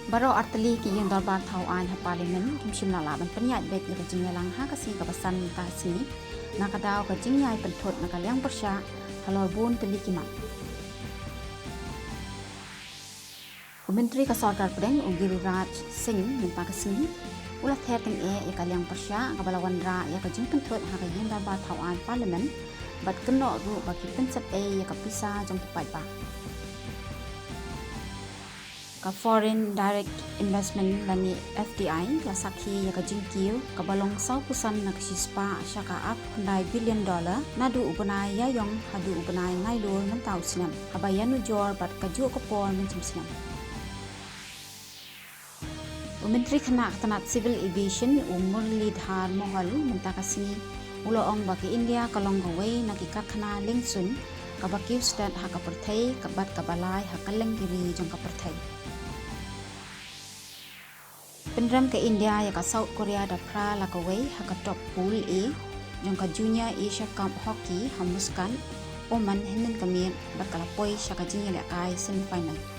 Baro artali ki yang darbar tau an ha parlimen kim shim la ban penyat bet ya jing lang ha kasi ka basan ta sini nakadaw ka jing yai pentot nakaliang persya halor bun teli ki mat. Menteri Kesehatan Pedeng Ugiru Raj Singh Mynta kesini ulah ther teng ya kaliang persya kabalawan ra ya ka jing pentot ha ka yang darbar tau an parlimen bat keno ru bagi pensep ya ka pisa jong tepat ba. Ka foreign direct investment lani FDI la sakhi ya ka jingkiu ka balong sau pusan na kisispa syaka up $100 billion nadu ubanai ya yong hadu ubanai ngai lur nan tau sinam habayanu jor bat ka ju ko pon men sinam. Menteri Khana Tanat Civil Aviation Muralidhar Mohal Mynta kasini ulo ong bagi India kalong gawai nakikat khana lingsun ka bakiu stat ha ka perthai ka bat ka balai ha kaleng kiri jong ka perthai. Pendram ke India ya ka South Korea da pra la ka wei ha ka top pool A jong ka Junior Asia Cup Hockey hamuskan Oman henen kamien bat ka lapoi sya ka jing ya kai semi final.